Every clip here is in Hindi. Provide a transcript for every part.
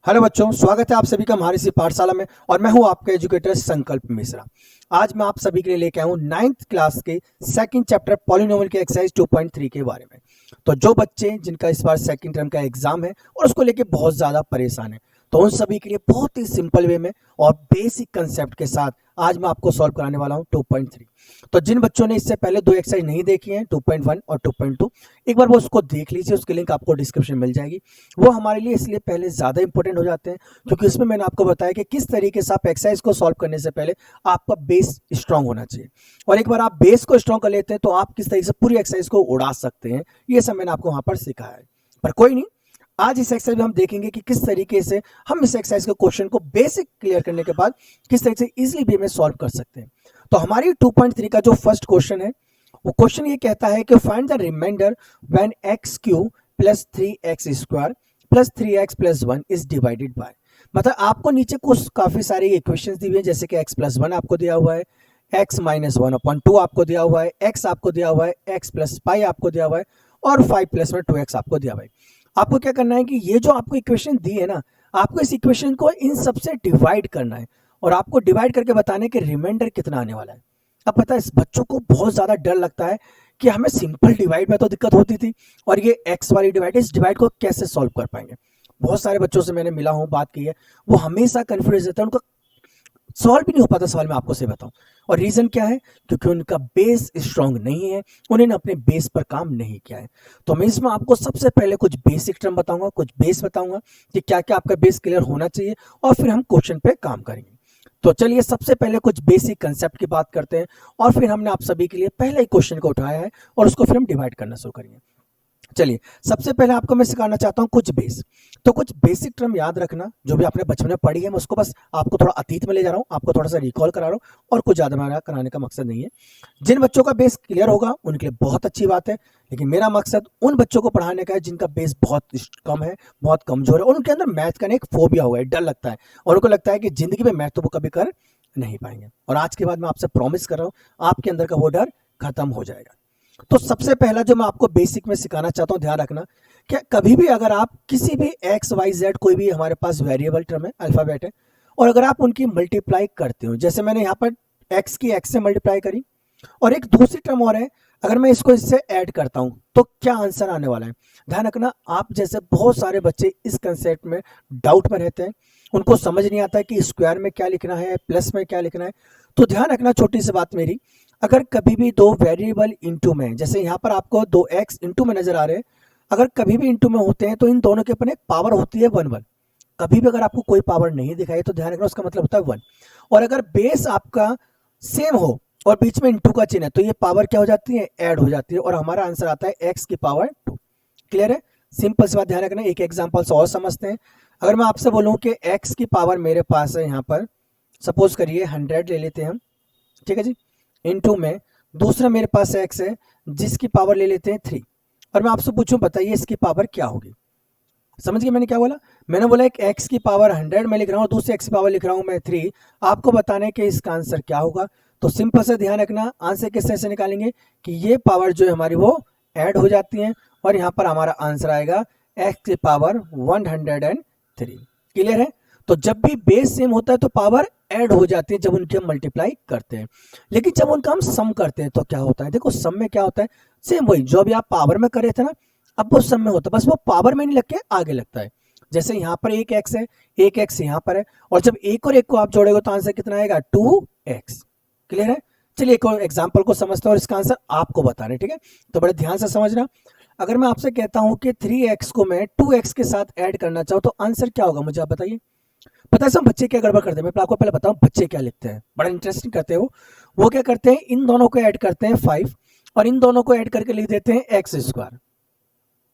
हेलो बच्चों, स्वागत है आप सभी का हमारी इसी पाठशाला में। और मैं हूं आपका एजुकेटर संकल्प मिश्रा। आज मैं आप सभी के लिए लेके आया हूं 9th क्लास के सेकंड चैप्टर पॉलिनोमियल के एक्सरसाइज 2.3 के बारे में। तो जो बच्चे जिनका इस बार सेकंड टर्म का एग्जाम है और उसको लेके बहुत ज़्यादा परेशान है, तो उन सभी के लिए बहुत ही सिंपल वे में और बेसिक कंसेप्ट के साथ आज मैं आपको सॉल्व कराने वाला हूं 2.3। तो जिन बच्चों ने इससे पहले दो एक्सरसाइज नहीं देखी हैं 2.1 और 2.2, एक बार वो उसको देख लीजिए। उसकी लिंक आपको डिस्क्रिप्शन मिल जाएगी। वो हमारे लिए इसलिए पहले ज़्यादा इंपॉर्टेंट हो जाते हैं क्योंकि उसमें मैंने आपको बताया कि किस तरीके से आप एक्सरसाइज को सॉल्व करने से पहले आपका बेस स्ट्रांग होना चाहिए। और एक बार आप बेस को स्ट्रांग कर लेते हैं तो आप किस तरीके से पूरी एक्सरसाइज को उड़ा सकते हैं, ये सब मैंने आपको वहाँ पर सिखाया है। पर कोई नहीं, आज इस एक्सरसाइज में हम देखेंगे कि किस तरीके से हम इस एक्सरसाइज के क्वेश्चन को बेसिक क्लियर करने के बाद किस तरीके से इजीली वे में सॉल्व कर सकते हैं। तो हमारी 2.3 का जो फर्स्ट क्वेश्चन है, वो क्वेश्चन ये कहता है कि find the reminder when x cube plus 3x square plus 3x plus 1 is divided by. मतलब आपको नीचे कुछ काफी सारे इक्वेशंस दी हुई है, जैसे कि x प्लस 1 आपको दिया हुआ है, x माइनस 1/2 आपको दिया हुआ है, x आपको दिया हुआ है, x प्लस पाई आपको दिया हुआ है और 5 प्लस में 2x आपको दिया हुआ है। आपको क्या करना है कि ये जो आपको इक्वेशन दी है ना, आपको इस इक्वेशन को इन सबसे डिवाइड करना है और आपको डिवाइड करके बताने कि रिमाइंडर कितना आने वाला है। अब पता है इस बच्चों को बहुत ज्यादा डर लगता है कि हमें सिंपल डिवाइड में तो दिक्कत होती थी और ये एक्स वाली डिवाइड, इस डिवाइड को कैसे सॉल्व कर पाएंगे। बहुत सारे बच्चों से मैंने मिला हूं, बात की है, वो हमेशा कंफ्यूज रहता है, उनको सॉल्व भी नहीं हो पाता सवाल। मैं आपको से बताऊं और रीजन क्या है, क्योंकि उनका बेस स्ट्रांग नहीं है, उन्होंने अपने बेस पर काम नहीं किया है। तो मैं इसमें आपको सबसे पहले कुछ बेसिक टर्म बताऊंगा, कुछ बेस बताऊंगा कि क्या क्या आपका बेस क्लियर होना चाहिए और फिर हम क्वेश्चन पे काम करेंगे। तो चलिए सबसे पहले कुछ बेसिक कंसेप्ट की बात करते हैं और फिर हमने आप सभी के लिए पहले ही क्वेश्चन को उठाया है और उसको फिर हम डिवाइड करना शुरू करेंगे। चलिए सबसे पहले आपको मैं सिखाना चाहता हूं कुछ बेस। तो कुछ बेसिक टर्म याद रखना जो भी आपने बचपन में पढ़ी है, मैं उसको बस आपको थोड़ा अतीत में ले जा रहा हूं, आपको थोड़ा सा रिकॉल करा रहा हूं और कुछ ज्यादा मेरा कराने का मकसद नहीं है। जिन बच्चों का बेस क्लियर होगा उनके लिए बहुत अच्छी बात है, लेकिन मेरा मकसद उन बच्चों को पढ़ाने का है जिनका बेस बहुत कम है, बहुत कमजोर है और उनके अंदर मैथ का एक फोबिया होगा, डर लगता है और उनको लगता है कि जिंदगी में मैथ तो वो कभी कर नहीं पाएंगे। और आज के बाद मैं आपसे प्रॉमिस कर रहा हूं आपके अंदर का वो डर खत्म हो जाएगा। तो सबसे पहला जो मैं आपको बेसिक में सिखाना चाहता हूं, ध्यान रखना कि कभी भी अगर आप किसी भी एक्स वाई जेड, कोई भी हमारे पास वेरिएबल टर्म है, अल्फाबेट है, और अगर आप उनकी मल्टीप्लाई करते हो, जैसे मैंने यहाँ पर एक्स की एक्स से मल्टीप्लाई करी और एक दूसरी टर्म और है, अगर मैं इसको इससे ऐड करता हूं तो क्या आंसर आने वाला है। ध्यान रखना, आप जैसे बहुत सारे बच्चे इस कंसेप्ट में डाउट में रहते हैं, उनको समझ नहीं आता है कि स्क्वायर में क्या लिखना है, प्लस में क्या लिखना है। तो ध्यान रखना, छोटी सी बात मेरी, अगर कभी भी दो वेरिएबल इंटू में, जैसे यहाँ पर आपको दो एक्स इंटू में नजर आ रहे हैं, अगर कभी भी इंटू में होते हैं तो इन दोनों के ऊपर एक पावर होती है 1 1। कभी भी अगर आपको कोई पावर नहीं दिखाई तो ध्यान रखना उसका मतलब होता है 1। और अगर बेस आपका सेम हो और बीच में इंटू का चिन्ह है तो ये पावर क्या हो जाती है, ऐड हो जाती है और हमारा आंसर आता है एक्स की पावर 2। क्लियर है, सिंपल सी बात। ध्यान रखना, एक एग्जांपल से और समझते हैं। अगर मैं आपसे बोलूं कि एक्स की पावर मेरे पास है, यहाँ पर सपोज करिए 100 ले लेते हैं हम, ठीक है जी, इनटू में दूसरा मेरे पास एक्स है जिसकी पावर ले लेते हैं 3, और मैं आपसे पूछूं बताइए इसकी पावर क्या होगी। समझ गए मैंने क्या बोला? मैंने बोला एक एक्स की पावर 100 में लिख रहा हूं, दूसरी एक्स की पावर लिख रहा हूं मैं 3। आपको बताने के इसका आंसर क्या होगा। तो सिंपल से ध्यान रखना, आंसर किस तरह से निकालेंगे कि ये पावर जो है हमारी वो ऐड हो जाती है और यहाँ पर हमारा आंसर आएगा एक्स की पावर 103। क्लियर है? तो जब भी बेस सेम होता है तो पावर ऐड हो जाती है जब उनके हम मल्टीप्लाई करते हैं, लेकिन जब उनका हम सम करते हैं तो क्या होता है। देखो सम में क्या होता है, सेम वही जो अभी आप पावर में कर रहे थे ना, अब वो सम में होता है, बस वो पावर में नहीं लग के आगे लगता है। जैसे यहाँ पर एक एक्स है, एक एक्स यहाँ पर है, और जब एक और एक को आप जोड़ेगा तो आंसर कितना आएगा, 2x। क्लियर है? चलिए एक और एग्जाम्पल को समझते हैं और इसका आंसर आपको बताना है, ठीक है? तो बड़े ध्यान से समझना। अगर मैं आपसे कहता हूं कि 3x को मैं 2x के साथ ऐड करना चाहूं तो आंसर क्या होगा, मुझे आप बताइए। पता है सब बच्चे क्या गड़बड़ करते हैं, मैं आपको पहले बताऊं बच्चे क्या लिखते हैं, बड़ा इंटरेस्टिंग करते हैं वो क्या करते हैं, इन दोनों को ऐड करते हैं 5 और इन दोनों को ऐड करके लिख देते हैं एक्स स्क्वायर।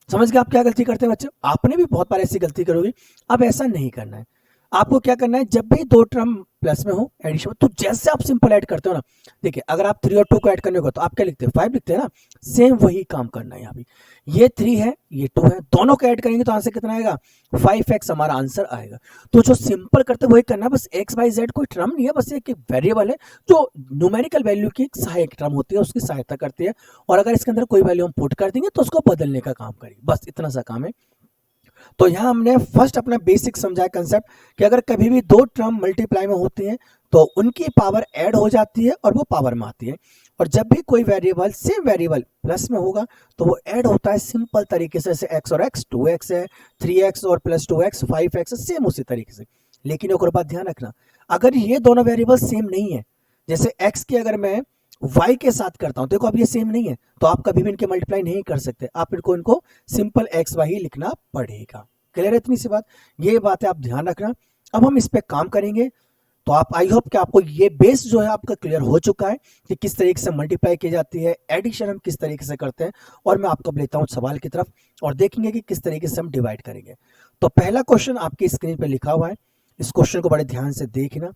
समझ गए आप क्या गलती करते हैं बच्चे? आपने भी बहुत बार ऐसी गलती करोगी। अब ऐसा नहीं करना है, आपको क्या करना है, जब भी दो टर्म प्लस में हो, एडिशन में, तो जैसे आप सिंपल ऐड करते हो ना, देखिए अगर आप 3 और 2 को ऐड करने को तो आप क्या लिखते हैं, 5 लिखते हैं ना, सेम वही काम करना है यहाँ भी। ये 3 है, ये 2 है, दोनों को ऐड करेंगे तो आंसर कितना आएगा, 5x हमारा आंसर आएगा। तो जो सिंपल करते हैं वही करना है, बस एक्स वाई जेड कोई टर्म नहीं है, बस एक वेरिएबल है जो न्यूमेरिकल वैल्यू की सहायक टर्म होती है, उसकी सहायता करती है, और अगर इसके अंदर कोई वैल्यू हम पुट कर देंगे तो उसको बदलने का काम करेगी, बस इतना सा काम है। तो यहाँ हमने फर्स्ट अपना बेसिक समझाया कंसेप्ट कि अगर कभी भी दो टर्म मल्टीप्लाई में होती हैं तो उनकी पावर ऐड हो जाती है और वो पावर में आती है, और जब भी कोई वेरिएबल सेम वेरिएबल प्लस में होगा तो वो ऐड होता है सिंपल तरीके से, जैसे x और x 2x है, 3x और प्लस 2x 5x, सेम उसी तरीके से। लेकिन एक और बात ध्यान रखना, अगर ये दोनों वेरिएबल सेम नहीं है, जैसे x की अगर मैं y के साथ करता हूं, देखो अब ये सेम नहीं है, तो आप कभी भी इनके मल्टीप्लाई नहीं कर सकते, आप इनको सिंपल एक्स वाई ही लिखना पड़ेगा। क्लियर है इतनी सी बात? ये बात है, आप ध्यान रखना। अब हम इस पे काम करेंगे, तो आप आई होप कि आपको ये बेस जो है आपका क्लियर हो चुका है कि किस तरीके से मल्टीप्लाई की जाती है, एडिशन हम किस तरीके से करते हैं, और मैं आपको लेता हूं सवाल की तरफ और देखेंगे कि किस तरीके से हम डिवाइड करेंगे। तो पहला क्वेश्चन आपकी स्क्रीन पे लिखा हुआ है, इस क्वेश्चन को बड़े ध्यान से देखना,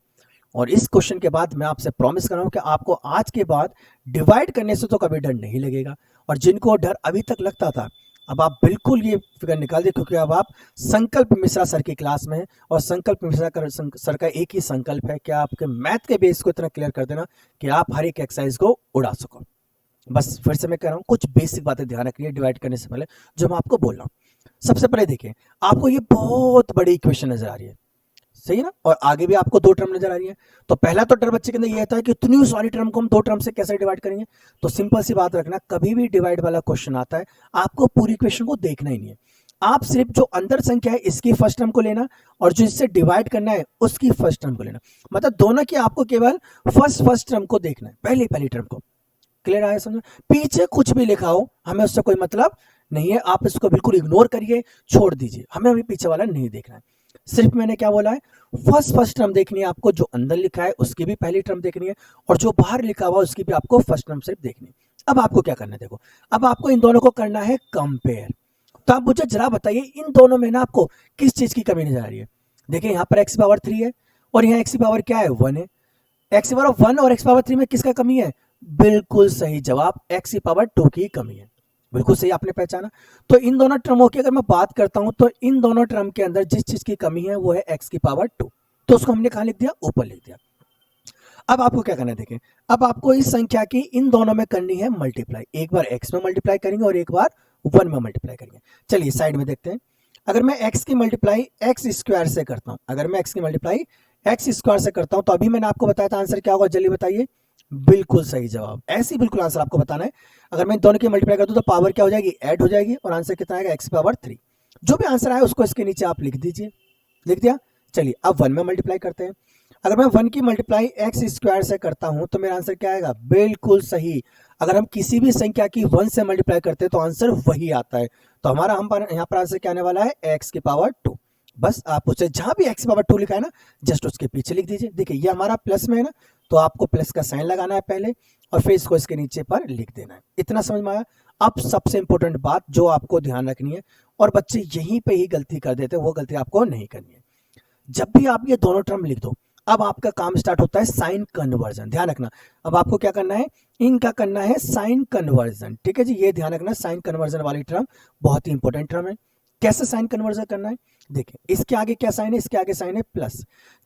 और इस क्वेश्चन के बाद मैं आपसे प्रॉमिस कर रहा हूं कि आपको आज के बाद डिवाइड करने से तो कभी डर नहीं लगेगा, और जिनको डर अभी तक लगता था अब आप बिल्कुल ये फिगर निकाल दिए, क्योंकि अब आप संकल्प मिश्रा सर की क्लास में हैं, और संकल्प मिश्रा सर का एक ही संकल्प है कि आपके मैथ के बेस को इतना क्लियर कर देना कि आप हर एक एक्सरसाइज को उड़ा सको। बस फिर से मैं कह रहा हूँ, कुछ बेसिक बातें ध्यान रखिए डिवाइड करने से पहले जो मैं आपको बोल रहा हूँ। सबसे पहले देखिए, आपको ये बहुत बड़ी इक्वेशन नजर आ रही है, सही है ना, और आगे भी आपको दो टर्म नजर आ रही है। तो पहला तो डर बच्चे के अंदर ये आता है कि इतनी सारी टर्म को हम दो टर्म से कैसे डिवाइड करेंगे। तो सिंपल सी बात रखना, कभी भी डिवाइड वाला क्वेश्चन आता है आपको पूरी इक्वेशन को देखना ही नहीं है, आप सिर्फ जो अंदर संख्या है इसकी फर्स्ट टर्म को लेना, और जो इससे डिवाइड करना है उसकी फर्स्ट टर्म को लेना, मतलब दोनों की आपको केवल फर्स्ट टर्म को देखना है, पहली टर्म को। क्लियर आया समझ? पीछे कुछ भी लिखा हो हमें उससे कोई मतलब नहीं है, आप इसको बिल्कुल इग्नोर करिए, छोड़ दीजिए, हमें अभी पीछे वाला नहीं देखना है। सिर्फ मैंने क्या बोला है, फर्स्ट टर्म देखनी है आपको, जो अंदर लिखा है उसकी भी पहली टर्म देखनी है, और जो बाहर लिखा हुआ उसकी भी आपको फर्स्ट टर्म सिर्फ देखनी है। अब आपको क्या करना है, देखो अब आपको इन दोनों को करना है कंपेयर। तो आप मुझे जरा बताइए इन दोनों में ना आपको किस चीज की कमी नजर आ रही है। देखिए यहाँ पर x पावर 3 है और यहाँ x की पावर क्या है 1 है, x पावर 1 और x पावर 3 में किसका कमी है? बिल्कुल सही जवाब, x पावर 2 की कमी है। बिल्कुल सही आपने पहचाना। तो इन दोनों टर्मों की अगर मैं बात करता हूं तो इन दोनों टर्म के अंदर जिस चीज की कमी है वो है x की पावर 2, तो उसको हमने कहां लिख दिया? ऊपर लिख दिया। अब आपको क्या करना है, देखें अब आपको इस संख्या की इन दोनों में करनी है मल्टीप्लाई, एक बार x में मल्टीप्लाई करेंगे और एक बार 1 में मल्टीप्लाई करेंगे। चलिए साइड में देखते हैं, अगर मैं x की मल्टीप्लाई x स्क्वायर से करता हूं, अगर मैं x की मल्टीप्लाई x स्क्वायर से करता हूं तो अभी मैंने आपको बताया था आंसर क्या होगा, जल्दी बताइए। बिल्कुल सही जवाब, ऐसी बिल्कुल आंसर आपको बताना है। अगर मैं दोनों की मल्टीप्लाई करता हूं तो पावर क्या हो जाएगी? ऐड हो जाएगी, और आंसर कितना आएगा? x power 3। जो भी आंसर आए उसको इसके नीचे आप लिख दीजिए, लिख दिया। चलिए अब 1 में मल्टीप्लाई करते हैं, अगर मैं 1 की मल्टीप्लाई x स्क्वायर से करता हूं तो मेरा आंसर क्या आएगा? बिल्कुल सही। अगर हम किसी भी संख्या की 1 से मल्टीप्लाई करते हैं तो आंसर वही आता है, तो हमारा यहाँ पर आंसर क्या आने वाला है? x की पावर 2। बस आप उसे जहां भी x पावर 2 लिखा है ना, जस्ट उसके पीछे लिख दीजिए। देखिए ये हमारा प्लस में है ना, तो आपको प्लस का साइन लगाना है पहले, और फिर इसको इसके नीचे पर लिख देना है। इतना समझ में आया? अब सबसे इंपॉर्टेंट बात जो आपको ध्यान रखनी है, और बच्चे यहीं पे ही गलती कर देते हैं, वो गलती आपको नहीं करनी है। जब भी आप ये दोनों टर्म लिख दो, अब आपका काम स्टार्ट होता है साइन कन्वर्जन। ध्यान रखना, अब आपको क्या करना है? इनका करना है साइन कन्वर्जन। ठीक है जी, ये ध्यान रखना, साइन कन्वर्जन वाली टर्म बहुत ही इंपॉर्टेंट टर्म है। कैसे साइन कन्वर्जन करना है? देखिए इसके आगे क्या साइन है? इसके आगे साइन है प्लस,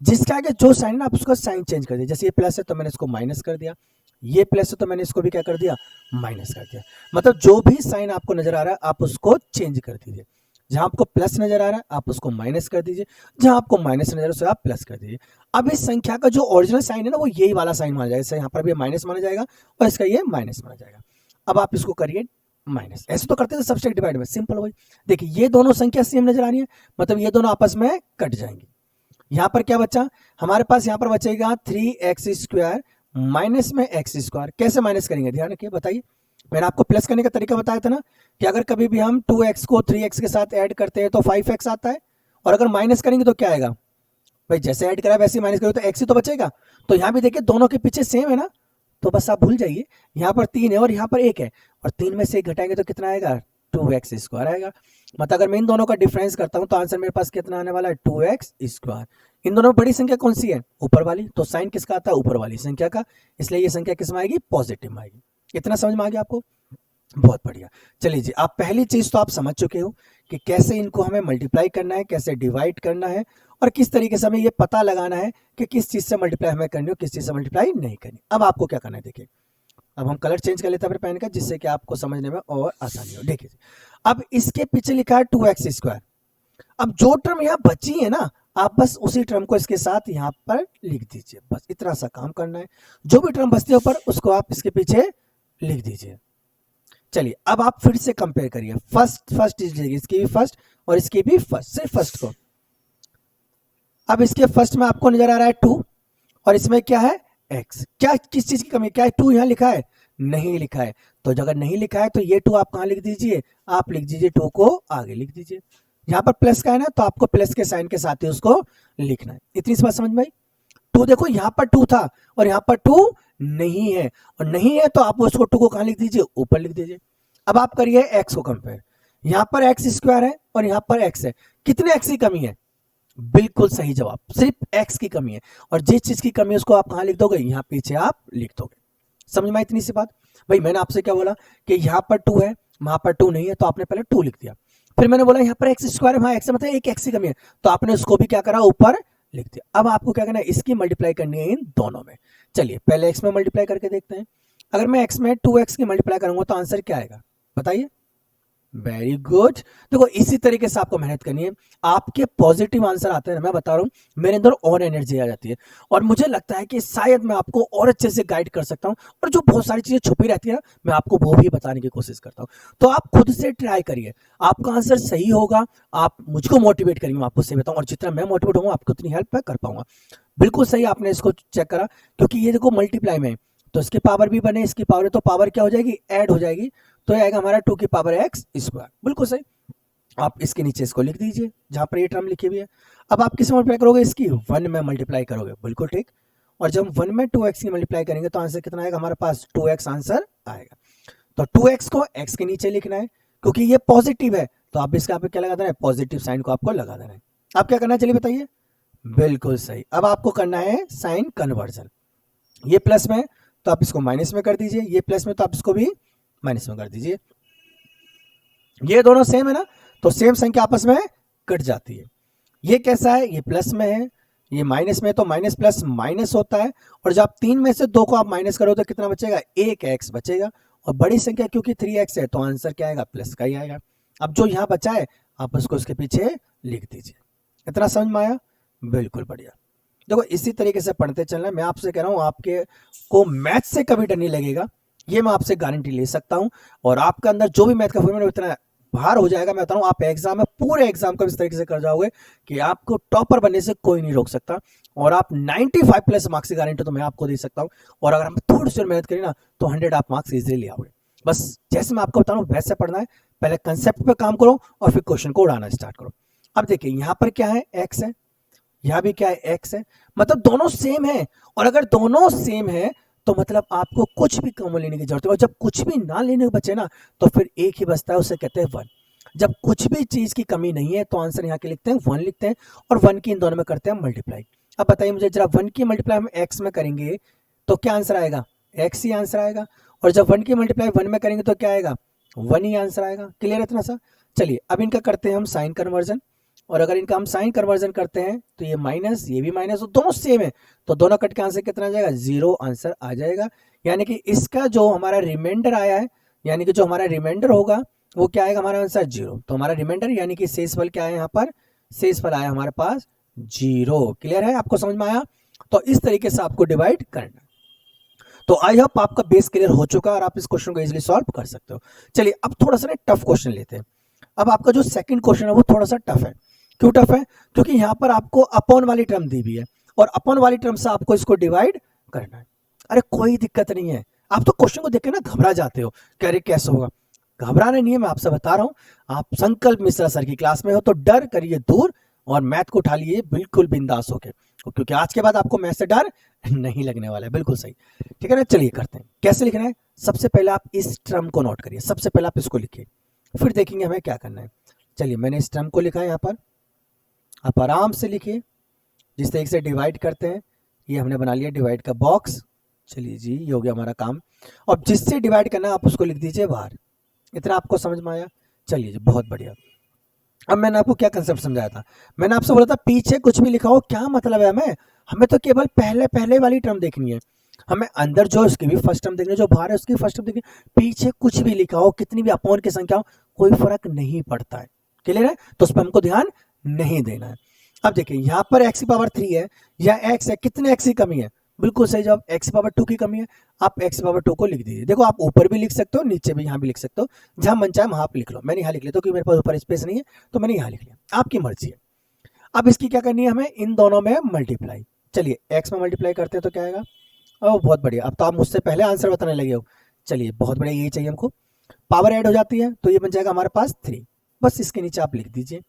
जिसके आगे जो साइन है ना आप उसका साइन चेंज कर दिया। जैसे ये प्लस है तो मैंने इसको माइनस कर दिया, ये प्लस है तो मैंने इसको भी क्या कर दिया? माइनस कर दिया। मतलब जो भी साइन आपको नजर आ रहा है आप उसको चेंज कर दीजिए। जहां आपको प्लस नजर आ रहा है आप उसको माइनस कर दीजिए, जहां आपको माइनस नजर आ रहा है उसे आप प्लस कर दीजिए। अब इस संख्या का जो ओरिजिनल साइन है ना वो यही वाला साइन माना जाएगा, जैसे यहाँ पर भी माइनस माना जाएगा और इसका ये माइनस माना जाएगा। अब आप इसको करिए माइनस, ऐसे तो करते थे सबस्ट्रैक्ट डिवाइड में, सिंपल वही। देखिए ये दोनों संख्या सेम नजर आ रही है, मतलब ये दोनों आपस में कट जाएंगी। यहाँ पर क्या बचा हमारे पास? यहाँ पर बचेगा 3x स्क्वायर माइनस में x स्क्वायर। कैसे माइनस करेंगे ध्यान रखिए, बताइए। मैंने आपको प्लस करने का तरीका बताया था ना, कि अगर कभी भी हम 2x को 3x के साथ ऐड करते हैं तो 5x आता है, और अगर माइनस करेंगे तो क्या आएगा? भाई जैसे ऐड करा वैसे ही माइनस करोगे तो x ही तो बचेगा। तो यहाँ भी देखिए दोनों के पीछे सेम है ना, तो बस आप भूल जाइए, यहाँ पर 3 है और यहाँ पर 1 है, और 3 में से 1 घटाएंगे तो कितना आएगा? 2x स्क्वायर आएगा। मतलब अगर मैं इन दोनों का डिफरेंस करता हूं तो आंसर मेरे पास कितना आने वाला है? 2x square. इन दोनों में बड़ी संख्या कौन सी है? ऊपर वाली, तो साइन किसका आता है? ऊपर वाली संख्या का, इसलिए ये संख्या किस में आएगी? पॉजिटिव में आएगी। इतना समझ में आ गया आपको? बहुत बढ़िया। चलिए जी, आप पहली चीज तो आप समझ चुके हो कि कैसे इनको हमें मल्टीप्लाई करना है, कैसे डिवाइड करना है, और किस तरीके से हमें ये पता लगाना है कि किस चीज से मल्टीप्लाई हमें करनी हो, किस चीज से मल्टीप्लाई नहीं करनी। अब आपको क्या करना है, देखिए अब हम कलर चेंज कर लेते हैं अपने पेन का, जिससे कि आपको समझने में और आसानी हो। देखिए अब इसके पीछे लिखा है 2x स्क्वायर, अब जो टर्म यहाँ बची है ना, आप बस उसी टर्म को इसके साथ यहाँ पर लिख दीजिए, बस इतना सा काम करना है। जो भी टर्म बचती है ऊपर उसको आप इसके पीछे लिख दीजिए। चलिए अब आप फिर से कंपेयर करिए, फर्स्ट इसकी भी फर्स्ट और इसकी भी फर्स्ट, सिर्फ फर्स्ट को। अब इसके फर्स्ट में आपको नजर आ रहा है 2 और इसमें क्या है x। क्या किस चीज की कमी, क्या 2 यहाँ लिखा है? नहीं लिखा है। तो अगर नहीं लिखा है तो ये 2 आप कहाँ लिख दीजिए, आप लिख दीजिए 2 को आगे लिख दीजिए। यहाँ पर प्लस का है ना, तो आपको प्लस के साइन के साथ ही उसको लिखना है। इतनी सी बात समझ में आई? 2 देखो यहाँ पर 2 था और यहाँ पर 2 नहीं है, और नहीं है तो आप उसको 2 को कहाँ लिख दीजिए, ऊपर लिख दीजिए। अब आप करिए x को कंपेयर, यहाँ पर एक्स स्क्वायर है और यहाँ पर x है। कितने x की कमी है? बिल्कुल सही जवाब, सिर्फ x की कमी है। और जिस चीज की कमी है उसको आप कहाँ लिख दोगे, यहाँ पीछे आप लिख दोगे। समझ में इतनी सी बात? भाई मैंने आपसे क्या बोला कि यहाँ पर 2 है, वहां पर 2 नहीं है, तो आपने पहले 2 लिख दिया। फिर मैंने बोला यहाँ पर एक्स स्क्वायर है, वहां x मतलब एक x की कमी है, तो आपने उसको भी क्या करा, ऊपर लिख दिया। अब आपको क्या करना है, इसकी मल्टीप्लाई करनी है इन दोनों में। चलिए पहले x में मल्टीप्लाई करके देखते हैं। अगर मैं x में 2x की मल्टीप्लाई करूंगा तो आंसर क्या आएगा बताइए? Very good. देखो इसी तरीके से आपको मेहनत करनी है। आपके पॉजिटिव आंसर आते हैं, मैं बता रहा हूं मेरे अंदर और एनर्जी आ जाती है, और मुझे लगता है कि शायद मैं आपको और अच्छे से गाइड कर सकता हूं, और जो बहुत सारी चीजें छुपी रहती है ना, मैं आपको वो भी बताने की कोशिश करता हूं। तो आप खुद से ट्राई करिए, आपका आंसर सही होगा, आप मुझको मोटिवेट करेंगे, मैं आपको सही बताऊं, और जितना मैं मोटिवेट होऊंगा आपको उतनी हेल्प मैं कर पाऊंगा। बिल्कुल सही आपने इसको चेक करा, क्योंकि ये देखो मल्टीप्लाई में, तो इसकी पावर भी बने, इसकी पावर है, तो पावर क्या हो जाएगी, ऐड हो जाएगी, तो ये आएगा हमारा 2 की पावर x स्क्वायर। बिल्कुल सही। आप इसके नीचे इसको लिख दीजिए जहां पर ये टर्म लिखी हुई है। अब आप किस मल्टीप्लाई करोगे, इसकी 1 में मल्टीप्लाई करोगे, बिल्कुल ठीक। और जब 1 में 2x की मल्टीप्लाई करेंगे तो आंसर कितना आएगा हमारे पास, 2x आंसर आएगा। तो 2x को x के नीचे लिखना है, क्योंकि ये पॉजिटिव है, तो आप इसका क्या लगा देना है, पॉजिटिव साइन को आपको लगा देना है। आप क्या करना है चलिए बताइए? बिल्कुल सही। अब आपको करना है साइन कन्वर्जन। ये प्लस में तो आप इसको माइनस में कर दीजिए, ये प्लस में तो आप इसको भी माइनस में कर दीजिए। ये दोनों सेम है ना, तो सेम संख्या आपस में कट जाती है। ये कैसा है, ये प्लस में है, ये माइनस में, तो माइनस प्लस माइनस होता है, और जब 3 में से 2 को आप माइनस करो तो कितना बचेगा, 1x बचेगा। और बड़ी संख्या क्योंकि 3x है तो आंसर क्या आएगा, प्लस का ही आएगा। अब जो यहाँ बचा है आप उसको उसके पीछे लिख दीजिए। इतना समझ में आया? बिल्कुल बढ़िया। देखो इसी तरीके से पढ़ते चलना है। मैं आपसे कह रहा हूँ आपके को मैथ से कभी डर नहीं लगेगा, ये मैं आपसे गारंटी ले सकता हूँ। और आपके अंदर जो भी मैथ का फॉर्मूला इतना बाहर हो जाएगा, मैं बता रहा हूँ आप एग्जाम में पूरे एग्जाम को इस तरीके से कर जाओगे कि आपको टॉपर बनने से कोई नहीं रोक सकता, और आप 95 प्लस मार्क्स की गारंटी तो मैं आपको दे सकता हूँ। और अगर हम थोड़ी सी मेहनत करें ना तो 100 आप मार्क्स इजीली ले आओगे। बस जैसे मैं आपको बता रहा हूँ वैसे पढ़ना है, पहले कंसेप्ट पे काम करो और फिर क्वेश्चन को उड़ाना स्टार्ट करो। अब देखिए यहाँ पर क्या है, एक्स है, यहाँ भी क्या है, एक्स है, मतलब दोनों सेम है। और अगर दोनों सेम है तो मतलब आपको कुछ भी कॉमन लेने की जरूरत है, और जब कुछ भी ना लेने को बचे ना तो फिर एक ही बचता है, उसे कहते हैं 1। जब कुछ भी चीज की कमी नहीं है तो आंसर यहाँ के लिखते हैं 1 लिखते हैं, और 1 की इन दोनों में करते हैं मल्टीप्लाई। अब बताइए मुझे जरा, 1 की मल्टीप्लाई हम एक्स में करेंगे तो क्या आंसर आएगा, एक्स ही आंसर आएगा। और जब 1 की मल्टीप्लाई 1 में करेंगे तो क्या आएगा, 1 ही आंसर आएगा। क्लियर है इतना सा? चलिए अब इनका करते हैं हम साइन कन्वर्जन, और अगर इनका हम साइन कन्वर्जन करते हैं तो ये माइनस, ये भी माइनस, तो दोनों सेम है, तो दोनों कट के आंसर कितना आ जाएगा, 0 आंसर आ जाएगा। यानी कि इसका जो हमारा रिमाइंडर आया है, यानी कि जो हमारा रिमाइंडर होगा वो क्या आएगा, हमारा आंसर 0। तो हमारा रिमाइंडर यानी कि शेषफल क्या है, यहाँ पर शेषफल आया हमारे पास 0। क्लियर है, आपको समझ में आया? तो इस तरीके से आपको डिवाइड करना। तो आई होप आपका बेस क्लियर हो चुका है और आप इस क्वेश्चन को इजीली सॉल्व कर सकते हो। चलिए अब थोड़ा सा ना टफ क्वेश्चन लेते हैं। अब आपका जो सेकंड क्वेश्चन है वो थोड़ा सा टफ है। क्यों टफ है? क्योंकि यहाँ पर आपको अपॉन वाली टर्म दी हुई है, और अपॉन वाली टर्म से आपको इसको डिवाइड करना है। अरे कोई दिक्कत नहीं है, आप तो क्वेश्चन को देख के ना घबरा जाते हो कि अरे कैसे होगा। घबराना नहीं है, मैं आपसे बता रहा हूँ। आप संकल्प मिश्रा सर की क्लास में हो तो डर करिए दूर, और मैथ को उठा लिए बिल्कुल बिंदास होके, क्योंकि आज के बाद आपको मैथ से डर नहीं लगने वाला है। बिल्कुल सही, ठीक है ना? चलिए करते हैं। कैसे लिखना है, सबसे पहले आप इस टर्म को नोट करिए, सबसे पहले आप इसको लिखिए, फिर देखेंगे हमें क्या करना है। चलिए मैंने इस टर्म को लिखा है यहाँ पर, आप आराम से लिखिए। जिस तरीके से डिवाइड करते हैं, ये हमने बना लिया डिवाइड का बॉक्स। चलिए जी, ये हो गया हमारा काम। और जिससे डिवाइड करना है आप उसको लिख दीजिए बाहर। इतना आपको समझ में आया? चलिए जी, बहुत बढ़िया। अब मैंने आपको क्या कंसेप्ट समझाया था, मैंने आपसे बोला था पीछे कुछ भी लिखा हो क्या मतलब है, हमें तो केवल पहले पहले वाली टर्म देखनी है। हमें अंदर जो उसकी भी फर्स्ट टर्म देखनी है, जो बाहर है उसकी फर्स्ट टर्म देखनी है। पीछे कुछ भी लिखा हो, कितनी भी अपॉन की संख्या हो, कोई फर्क नहीं पड़ता है। क्लियर है? तो उस पर हमको ध्यान नहीं देना है। अब देखिए यहाँ पर x की पावर 3 है या x है, कितने x की कमी है, बिल्कुल सही जवाब x की पावर 2 की कमी है। आप x की पावर 2 को लिख दीजिए। देखो आप ऊपर भी लिख सकते हो, नीचे भी, यहाँ भी लिख सकते हो, जहां मन चाहे वहां आप लिख लो। मैंने यहाँ लिख लिया क्योंकि मेरे पास ऊपर स्पेस नहीं है तो मैंने यहाँ लिख लिया, आपकी मर्जी है। अब इसकी क्या करनी है हमें, इन दोनों में मल्टीप्लाई। चलिए x में मल्टीप्लाई करते हैं तो क्या आएगा, ओह बहुत बढ़िया, अब तो आप मुझसे पहले आंसर बताने लगे हो। चलिए बहुत बढ़िया, यही चाहिए हमको। पावर ऐड हो जाती है तो ये बन जाएगा हमारे पास 3, बस इसके नीचे आप लिख दीजिए।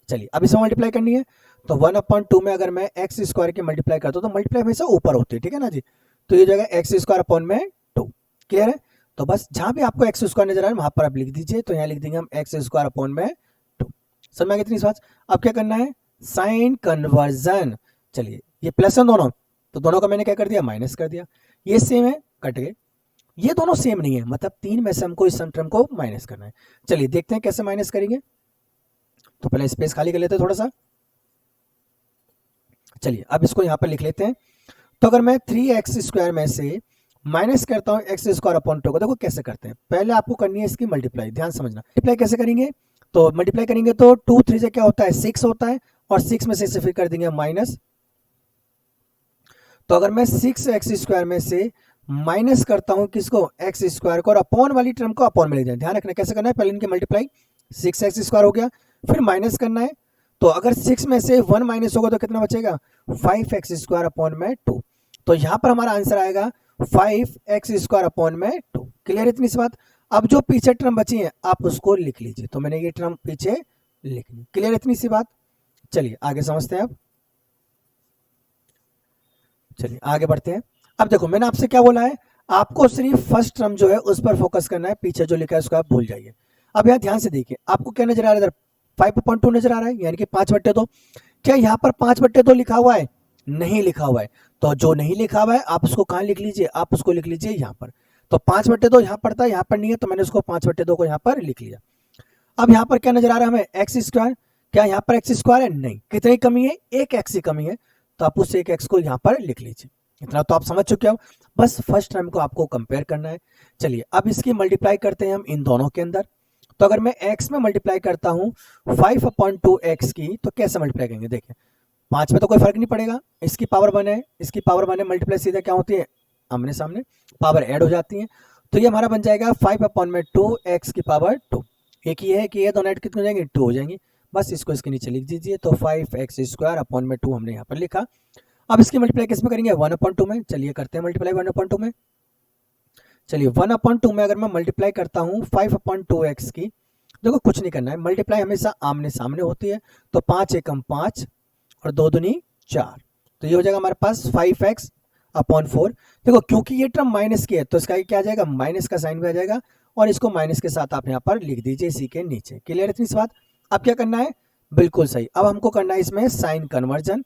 चलिए अब इसमें मल्टीप्लाई करनी है तो 1/2 में अगर मैं एक्स स्क्वायर की मल्टीप्लाई करता हूँ तो मल्टीप्लाई हमेशा ऊपर होती है, ठीक है ना जी। तो ये जाएगा एक्स स्क्वायर अपॉन में 2, क्लियर है। तो बस जहां भी आपको एक्स स्क्वायर नजर आ रहा है वहां पर आप लिख दीजिए। तो यहाँ लिख देंगे हम एक्स स्क्वायर अपॉन में 2। समझ में आ गई इतनी बात। अब क्या करना है, साइन कन्वर्जन। चलिए ये प्लस है दोनों, तो दोनों का मैंने क्या कर दिया, माइनस कर दिया। ये सेम है, कट गए। ये दोनों सेम नहीं है, मतलब 3 में से हमको इस टर्म को माइनस करना है। चलिए देखते हैं कैसे माइनस करेंगे। तो पहले स्पेस खाली कर लेते हैं थोड़ा सा। चलिए अब इसको यहां पर लिख लेते हैं। तो अगर मैं 3x स्क्वायर में से माइनस करता हूं एक्स स्क्वायर अपॉन 2 को, देखो कैसे करते हैं। पहले आपको करनी है इसकी मल्टीप्लाई, ध्यान समझना। मल्टीप्लाई कैसे करेंगे, तो मल्टीप्लाई करेंगे तो 2 3 से क्या होता है 6 होता है, और 6 में से फिर कर देंगे माइनस। तो अगर मैं 6x स्क्वायर में से माइनस करता हूं किसको, एक्स स्क्वायर को, और अपॉन वाली टर्म को अपॉन में ले जाए। ध्यान रखना कैसे करना है, पहले इनकी मल्टीप्लाई, 6x स्क्वायर हो गया, फिर माइनस करना है। तो अगर 6 में से 1 माइनस होगा तो कितना बचेगा, 5x स्क्वायर अपॉन में 2। तो यहां पर हमारा आंसर आएगा 5x स्क्वायर अपॉन में 2। क्लियर इतनी सी बात। अब जो पीछे टर्म बची है आप उसको लिख लीजिए। तो मैंने ये टर्म पीछे लिख ली। क्लियर इतनी सी बात। चलिए आगे समझते हैं अब। चलिए आगे बढ़ते हैं। अब देखो मैंने आपसे क्या बोला है, आपको सिर्फ फर्स्ट टर्म जो है उस पर फोकस करना है, पीछे जो लिखा है उसको आप भूल जाइए। अब यहाँ ध्यान से देखिए, आपको क्या नजर आ रहा है, इधर 5/2 नजर आ रहा है, यानी कि 5/2। क्या यहाँ पर 5/2 लिखा हुआ है, नहीं लिखा हुआ है। तो जो नहीं लिखा हुआ है आप उसको कहाँ लिख लीजिए, आप उसको लिख लीजिए यहाँ पर। तो 5/2 यहाँ पर था, यहाँ पर नहीं है, तो मैंने उसको 5/2 को यहाँ पर लिख लिया। अब यहाँ पर क्या नजर आ रहा है हमें, एक्स स्क्वायर। क्या यहाँ पर एक्स स्क्वायर है, नहीं। कितनी कमी है, एक एक्स की कमी है, तो आप उस एक एक्स को यहाँ पर लिख लीजिए। इतना तो आप समझ चुके हो, बस फर्स्ट टर्म को आपको कंपेयर करना है। चलिए अब इसकी मल्टीप्लाई करते हैं हम इन दोनों के अंदर। तो अगर मैं x में मल्टीप्लाई करता हूं 5/2x की, तो कैसे मल्टीप्लाई करेंगे, देखिए 5 में तो कोई फर्क नहीं पड़ेगा, इसकी पावर 1 है, इसकी पावर 1 है, मल्टीप्लाई सीधा क्या होती है, आमने सामने पावर ऐड हो जाती है। तो ये हमारा बन जाएगा 5/2x की पावर 2। एक ये है कि ये दोनों ऐड कितने हो जाएंगे, 2 हो जाएंगी। बस इसको इसके नीचे लिख दीजिए। तो 5x स्क्वायर अपॉन में 2 हमने यहाँ पर लिखा। अब इसकी मल्टीप्लाई किस में करेंगे, 1/2 में। चलिए करते हैं मल्टीप्लाई 1/2 में। चलिए 1/2 में अगर मैं मल्टीप्लाई करता हूँ 5/2x की, देखो कुछ नहीं करना है, मल्टीप्लाई हमेशा आमने सामने होती है। तो 5 एकम 5 और 2 दूनी 4, तो ये हो जाएगा हमारे पास 5x/4। देखो क्योंकि ये टर्म माइनस की है तो इसका क्या आ जाएगा, माइनस का साइन भी आ जाएगा, और इसको माइनस के साथ आप यहाँ पर लिख दीजिए इसी के नीचे। क्लियर इतनी सी बात। अब क्या करना है, बिल्कुल सही, अब हमको करना है इसमें साइन कन्वर्जन।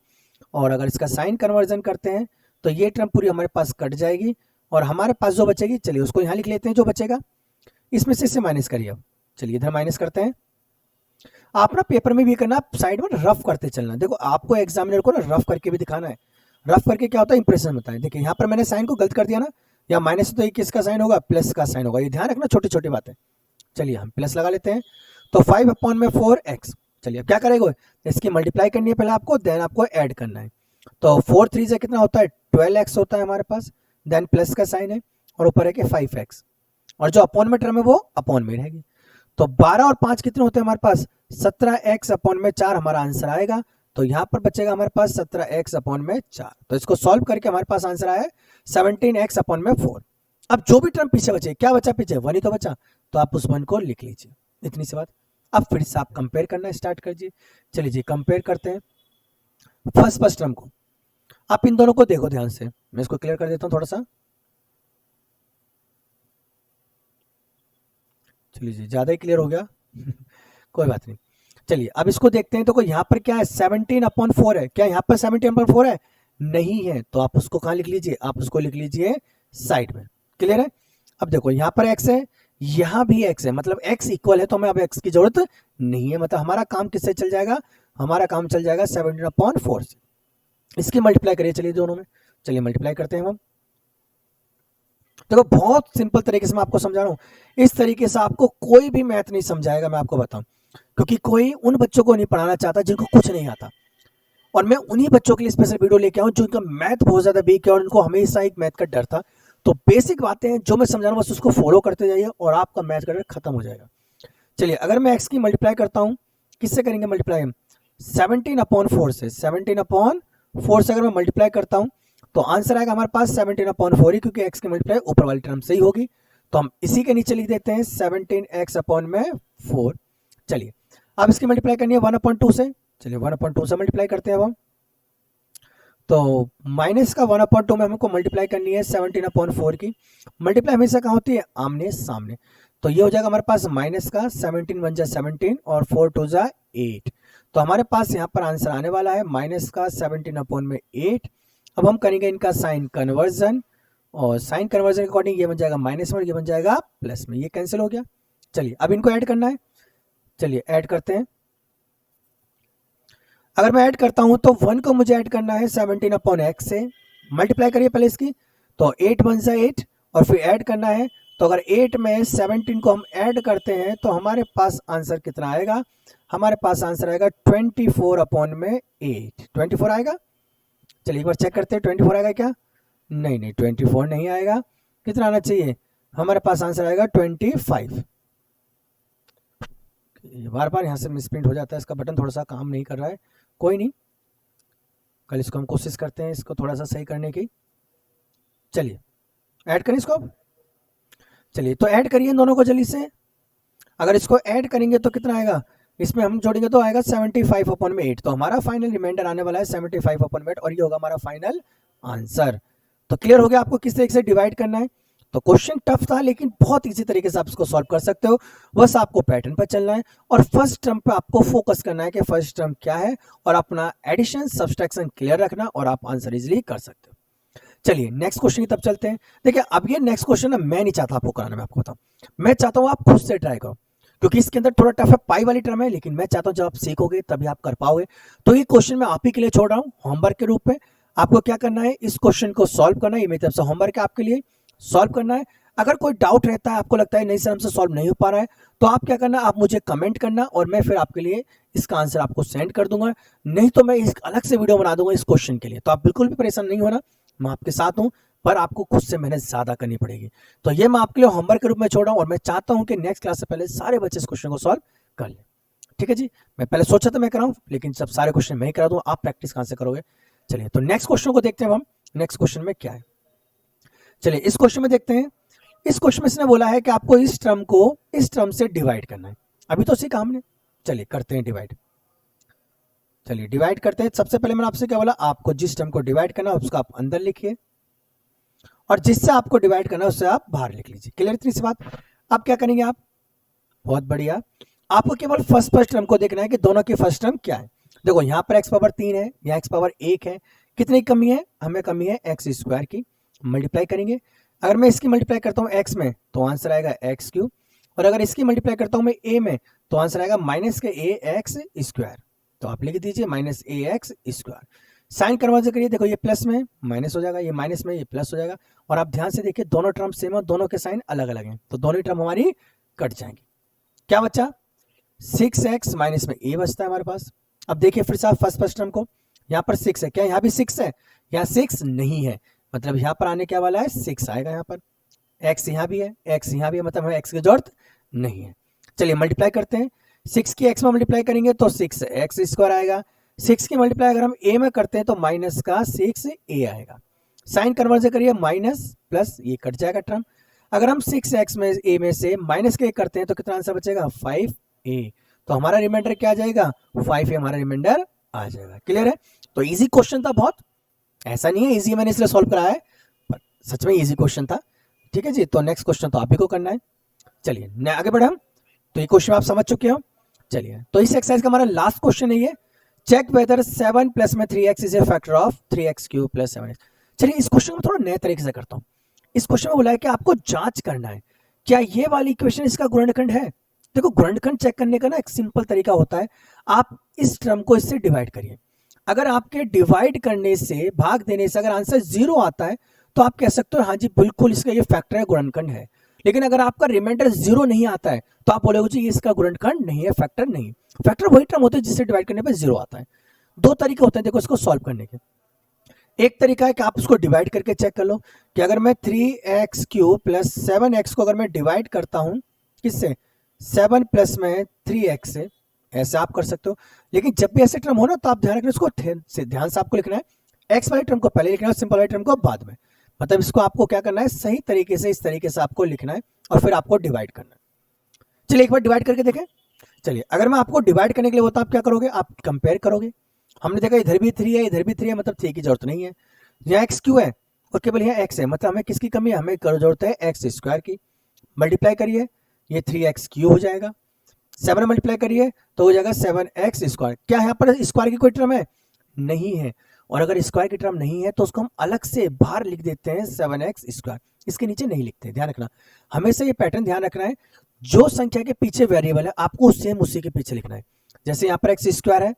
और अगर इसका साइन कन्वर्जन करते हैं तो ये टर्म पूरी हमारे पास कट जाएगी, और हमारे पास जो बचेगी, चलिए उसको यहाँ लिख लेते हैं, जो बचेगा इसमें से इसे माइनस करिए। अब चलिए इधर माइनस करते हैं। आप ना पेपर में भी करना, आप साइड में रफ करते चलना। देखो आपको एग्जामिनर को ना रफ करके भी दिखाना है। रफ करके क्या होता है, इंप्रेशन होता है। देखिए यहाँ पर मैंने साइन को गलत कर दिया ना, या माइनस तो ये किसका साइन होगा, प्लस का साइन होगा। ये ध्यान रखना, छोटी छोटी बातें। चलिए हम प्लस लगा लेते हैं। तो 5/4x। चलिए अब क्या करेगा, इसकी मल्टीप्लाई करनी है पहले आपको, देन आपको ऐड करना है। तो 4 3 से कितना होता है, 12x होता है हमारे पास, देन प्लस का साइन है, और ऊपर है कि 5x, और जो अपॉन में टर्म है वो अपॉन में रहेगी। तो 12 और 5 कितने होते हैं हमारे पास, 17x/4 हमारा आंसर आएगा। तो यहाँ पर बचेगा हमारे पास 17x/4। तो इसको सॉल्व करके हमारे पास आंसर आया 17x/4। अब जो भी टर्म पीछे बचे, क्या बचा पीछे, 1 ही तो बचा, तो आप उस 1 को लिख लीजिए। इतनी सी बात। अब फिर से आप कंपेयर करना स्टार्ट करिए। चलिए जी कंपेयर करते हैं फर्स्ट टर्म को। आप इन दोनों को देखो ध्यान से, मैं इसको क्लियर कर देता हूं थोड़ा सा। चलिए जी ज्यादा ही क्लियर हो गया कोई बात नहीं। चलिए अब इसको देखते हैं। तो यहाँ पर क्या है, 17/4 है। क्या यहाँ पर 17/4 है, नहीं है, तो आप उसको कहाँ लिख लीजिए, आप उसको लिख लीजिए साइड में। क्लियर है। अब देखो यहाँ पर x है, यहाँ भी x है, मतलब x इक्वल है, तो हमें अब x की जरूरत नहीं है। मतलब हमारा काम किससे चल जाएगा, हमारा काम चल जाएगा 17/4 से। इसकी मल्टीप्लाई करिए चलिए दोनों में। चलिए मल्टीप्लाई करते हैं हम। देखो बहुत सिंपल तरीके से मैं आपको समझा रहा हूं, इस तरीके से आपको कोई भी मैथ नहीं समझाएगा, मैं आपको बताऊं। क्योंकि कोई उन बच्चों को नहीं पढ़ाना चाहता जिनको कुछ नहीं आता, और मैं उन्हीं बच्चों के लिए स्पेशल वीडियो लेके आऊँ जो उनका मैथ बहुत ज़्यादा वीक है और उनको हमेशा एक मैथ का डर था। तो बेसिक बातें हैं जो मैं समझा रहा हूँ, बस उसको फॉलो करते जाइए और आपका मैथ का डर खत्म हो जाएगा। चलिए, अगर मैं एक्स की मल्टीप्लाई करता हूँ, किससे करेंगे मल्टीप्लाई हम? 17/4 से। 17/4 से अगर मैं मल्टीप्लाई करता हूँ तो आंसर आएगा हमारे पास 17/4 ही, क्योंकि एक्स की मल्टीप्लाई ऊपर वाली टर्म से ही होगी। तो हम इसी के नीचे लिख देते हैं 17x/4। चलिए, अब इसकी मल्टीप्लाई करनी है 1/2 से। चलिए 1/2 से मल्टीप्लाई करते हैं अब हम। तो माइनस का 1/2 में हमको मल्टीप्लाई करनी है 17/4 की। मल्टीप्लाई हमेशा कहाँ होती है? आमने सामने। तो ये हो जाएगा हमारे पास माइनस का 17 1 जा 17 और 4 2 जा 8। तो हमारे पास यहाँ पर आंसर आने वाला है माइनस का 17/8। अब हम करेंगे इनका साइन कन्वर्जन, और साइन कन्वर्जन के अकॉर्डिंग ये बन जाएगा माइनस में और ये बन जाएगा प्लस में। ये कैंसिल हो गया। चलिए, अब इनको ऐड करना है। चलिए ऐड करते हैं। अगर मैं ऐड करता हूं तो 1 को मुझे ऐड करना है 17/x से। मल्टीप्लाई करिए पहले इसकी, तो 8 1 जा 8 और फिर ऐड करना है। तो अगर 8 में 17 को हम ऐड करते हैं तो हमारे पास आंसर कितना आएगा? हमारे पास आंसर आएगा 24/8। 24 आएगा। चलिए एक बार चेक करते हैं 24 आएगा क्या? नहीं नहीं, 24 नहीं आएगा। कितना आना चाहिए? हमारे पास आंसर आएगा 25। बार बार यहाँ से मिसप्रिंट हो जाता है, इसका बटन थोड़ा सा काम नहीं कर रहा है, कोई नहीं, कल इसको हम कोशिश करते हैं इसको थोड़ा सा सही करने की। चलिए ऐड करें इसको। चलिए तो ऐड करिए इन दोनों को जल्दी से। अगर इसको ऐड करेंगे तो कितना आएगा? इसमें हम जोड़ेंगे तो आएगा 75/8। तो हमारा फाइनल रिमाइंडर आने वाला है 75/8 और ये होगा हमारा फाइनल आंसर। तो क्लियर हो गया आपको किस तरीके से डिवाइड करना है। तो क्वेश्चन टफ था लेकिन बहुत इजी तरीके से आप इसको सॉल्व कर सकते हो। बस आपको पैटर्न पर चलना है और फर्स्ट टर्म पे आपको फोकस करना है कि फर्स्ट टर्म क्या है, और अपना एडिशन सब्सट्रैक्शन क्लियर रखना और आप आंसर इजीली कर सकते हो। चलिए नेक्स्ट क्वेश्चन की तरफ चलते हैं। देखिए अब ये नेक्स्ट क्वेश्चन ना मैं नहीं चाहता आपको कराना, मैं आपको बताऊं, मैं चाहता हूं आप खुद से ट्राई करो, क्योंकि इसके अंदर थोड़ा टफ है, पाई वाली टर्म है, लेकिन मैं चाहता हूं जब आप सीखोगे तभी आप कर पाओगे। तो ये क्वेश्चन मैं आप ही के लिए छोड़ रहा हूं होमवर्क के रूप में। आपको क्या करना है? इस क्वेश्चन को सॉल्व करना है। ये मेरी तरफ से होमवर्क है आपके लिए, सॉल्व करना है। अगर कोई डाउट रहता है, आपको लगता है नहीं सर हमसे सॉल्व नहीं हो पा रहा है, तो आप क्या करना, आप मुझे कमेंट करना और मैं फिर आपके लिए इसका आंसर आपको सेंड कर दूंगा। नहीं तो मैं इस अलग से वीडियो बना दूंगा इस क्वेश्चन के लिए। तो आप बिल्कुल भी परेशान नहीं होना, मैं आपके साथ हूं, पर आपको खुद से मेहनत ज्यादा करनी पड़ेगी। तो ये मैं आपके लिए होमवर्क के रूप में छोड़ रहा हूं और मैं चाहता हूं कि नेक्स्ट क्लास से पहले सारे बच्चे इस क्वेश्चन को सॉल्व कर ले। ठीक है जी, मैं पहले सोचा था मैं कराऊं, लेकिन सब सारे क्वेश्चन मैं ही करा दूं, आप प्रैक्टिस कहां से करोगे। चलिए तो नेक्स्ट क्वेश्चन को देखते हैं हम, नेक्स्ट क्वेश्चन में क्या है। चलिए इस क्वेश्चन में देखते हैं। इस क्वेश्चन में इसने बोला है कि आपको इस टर्म को इस टर्म से डिवाइड करना है। अभी तो सीखा हमने, चलिए करते हैं डिवाइड। चलिए डिवाइड करते हैं। सबसे पहले मैंने आपसे क्या बोला, आपको जिस टर्म को डिवाइड करना है उसका आप अंदर लिखिए और जिससे आपको डिवाइड करना है उससे आप बाहर लिख लीजिए। क्लियर इतनी सी बात। अब क्या करेंगे आप? बहुत बढ़िया, आपको केवल फर्स्ट टर्म को देखना है कि दोनों की फर्स्ट टर्म क्या है। देखो यहाँ पर x पावर 3 है, यहाँ x पावर 1 है, कितनी कमी है? हमें कमी है x स्क्वायर की। मल्टीप्लाई करेंगे। अगर मैं इसकी मल्टीप्लाई करता हूँ x में तो आंसर आएगा x क्यूब, और अगर इसकी मल्टीप्लाई करता हूँ मैं a में तो आंसर आएगा माइनस के ax स्क्वायर। तो आप लिख दीजिए minus ax square. Sign conversion करिए, देखो ये प्लस में माइनस हो जाएगा, ये माइनस में ये प्लस हो जाएगा, और आप ध्यान से देखिए दोनों टर्म सेम है, दोनों के साइन अलग अलग हैं, तो दोनों टर्म हमारी कट जाएंगी। क्या बचा? 6x माइनस में a बचता है हमारे पास। अब देखिए फिर से फर्स्ट टर्म को, यहाँ पर 6 है, क्या यहाँ भी 6 है? यहाँ 6 नहीं है, मतलब यहाँ पर आने क्या वाला है? 6 आएगा यहाँ पर। x यहाँ भी है, x यहाँ भी है, मतलब हमें x की जरूरत नहीं है। चलिए मल्टीप्लाई करते हैं। 6 की x में मल्टीप्लाई करेंगे तो 6x स्क्वायर आएगा। 6 की मल्टीप्लाई अगर हम a में करते हैं तो माइनस का 6a आएगा। साइन कन्वर्जन करिए, माइनस प्लस ये कट जाएगा टर्म। अगर हम 6x में a में से माइनस के करते हैं तो कितना आंसर बचेगा? 5a। तो हमारा रिमाइंडर क्या आ जाएगा? 5a हमारा रिमाइंडर आ जाएगा। क्लियर है? तो इजी क्वेश्चन था बहुत, ऐसा नहीं है इजी मैंने इसलिए सॉल्व कराया है, पर सच में इजी क्वेश्चन था। ठीक है जी, तो नेक्स्ट क्वेश्चन तो आप ही को करना है। चलिए आगे बढ़े हम। तो ये क्वेश्चन आप समझ चुके हो। चलिए तो इस एक्सरसाइज का हमारा लास्ट क्वेश्चन है ये, चेक वेदर 7 प्लस में 3x is a factor of 3x cube plus 7x। चलिए इस क्वेश्चन को थोड़ा नए तरीके से करता हूं। इस क्वेश्चन में बोला है कि आपको जांच करना है क्या ये वाली इक्वेशन इसका गुणनखंड है। देखो गुणनखंड चेक करने का ना एक सिंपल तरीका होता है, आप इस टर्म को इससे डिवाइड करिए। अगर आपके डिवाइड करने से, भाग देने से अगर आंसर 0 आता है तो आप कह सकते हो हाँ जी बिल्कुल इसका ये फैक्टर है, गुणनखंड है। लेकिन अगर आपका रिमाइंडर 0 नहीं आता है तो आप बोलोगे जी इसका गुणनखंड नहीं है, फैक्टर नहीं। फैक्टर वही टर्म होते हैं जिससे डिवाइड करने पर 0 आता है। दो तरीके होते हैं देखो इसको सॉल्व करने के। एक तरीका है कि आप उसको डिवाइड करके चेक कर लो कि अगर मैं 3x³ प्लस 7x को अगर मैं डिवाइड करता हूं किससे, 7 प्लस में 3x से, ऐसे आप कर सकते हो। लेकिन जब भी ऐसे टर्म हो ना तो आप ध्यान रखना, इसको ध्यान से आपको लिखना है, x वाले टर्म को पहले लिखना है और सिंपल वाले टर्म को बाद में। मतलब इसको आपको क्या करना है, सही तरीके से इस तरीके से आपको लिखना है और फिर आपको डिवाइड करना है। चलिए एक बार डिवाइड करके देखें। चलिए अगर मैं आपको डिवाइड करने के लिए बोलता हूं आप क्या करोगे, आप कंपेयर करोगे। हमने देखा इधर भी 3 है इधर भी 3 है, मतलब 3 की जरूरत नहीं है। यहाँ x क्यों है और केवल यहाँ x है, मतलब हमें किसकी कमी है, हमें जरूरत है x² की। मल्टीप्लाई करिए ये 3x³ हो जाएगा, 7 मल्टीप्लाई करिए तो हो जाएगा 7x²। क्या यहाँ पर स्क्वायर की कोई टर्म है, नहीं है। और अगर स्क्वायर की टर्म नहीं है तो उसको हम अलग से बाहर लिख देते हैं 7x², इसके नीचे नहीं लिखते। ध्यान रखना, हमेशा ये पैटर्न ध्यान रखना है, जो संख्या के पीछे वेरिएबल है आपको सेम उसी के पीछे लिखना है। जैसे यहाँ पर x² है,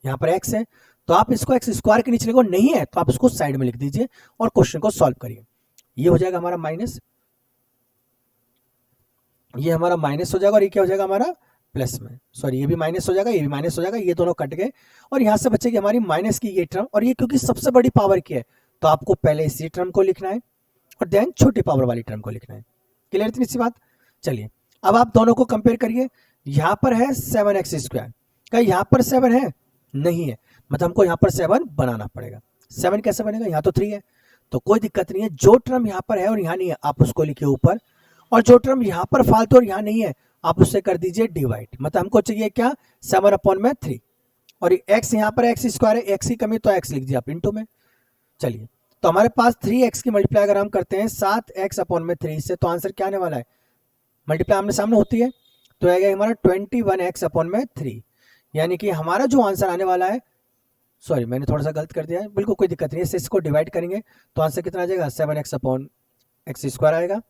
यहाँ पर x है, तो आप इसको x² के नीचे लिखो, नहीं है तो आप इसको साइड में लिख दीजिए और क्वेश्चन को सॉल्व करिए। ये हो जाएगा हमारा माइनस, ये हमारा माइनस हो जाएगा और ये क्या हो जाएगा हमारा प्लस में, सॉरी ये भी माइनस हो जाएगा, ये भी माइनस हो जाएगा, ये दोनों कट गए और यहाँ से बचेगी हमारी माइनस की ये टर्म। और ये क्योंकि सबसे बड़ी पावर की है तो आपको पहले इसी टर्म को लिखना है और देन छोटी पावर वाली टर्म को लिखना है। क्लियर इतनी सी बात। चलिए अब आप दोनों को कंपेयर करिए। यहाँ पर है 7x², क्या यहाँ पर 7 है, नहीं है, मतलब हमको यहाँ पर 7 बनाना पड़ेगा। 7 कैसे बनेगा, यहाँ तो 3 है, तो कोई दिक्कत नहीं है। जो टर्म यहाँ पर है और यहाँ नहीं है आप उसको लिखिए ऊपर, और जो टर्म यहाँ पर फालतू और यहाँ नहीं है आप उससे कर दीजिए डिवाइड। मतलब हमको चाहिए क्या, 7/3। और x यहाँ पर x² है, x की कमी तो x लिख दिया आप इंटू में। चलिए तो हमारे पास 3x की मल्टीप्लाई अगर हम करते हैं 7x/3 से तो आंसर क्या आने वाला है, मल्टीप्लाई आमने सामने होती है तो आएगा हमारा 21x/3। यानी कि हमारा जो आंसर आने वाला है, सॉरी मैंने थोड़ा सा गलत कर दिया है, बिल्कुल कोई दिक्कत नहीं है, इसको डिवाइड करेंगे तो आंसर कितना आ जाएगा 7x/x² आएगा।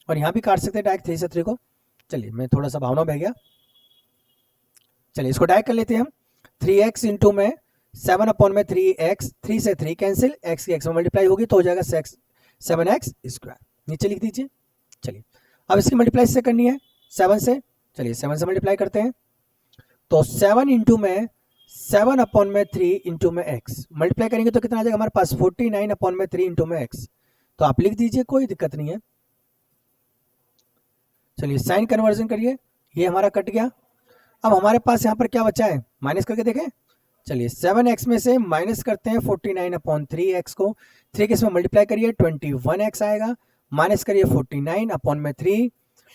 और यहाँ भी काट सकते हैं डायरेक्ट 3 से 3 को। चलिए मैं थोड़ा सा भावना बह गया, चलिए इसको डायरेक्ट कर लेते हैं हम। 3x इंटू में 7/3x, 3 से 3 कैंसिल, x की x में मल्टीप्लाई होगी तो हो जाएगा 7x², नीचे लिख दीजिए। चलिए अब इसकी मल्टीप्लाई से करनी है 7 से, चलिए 7 से मल्टीप्लाई करते हैं तो 7 इंटू में 7/3 इंटू में x मल्टीप्लाई करेंगे तो कितना आ जाएगा हमारे पास 49/3 इंटू में x। तो आप लिख दीजिए, कोई दिक्कत नहीं है। चलिए साइन कन्वर्जन करिए, ये हमारा कट गया। अब हमारे पास यहाँ पर क्या बचा है, माइनस करके देखें। चलिए 7x में से माइनस करते हैं 49/3x को, 3 के इसमें मल्टीप्लाई करिए 21x आएगा, माइनस करिए 49/3।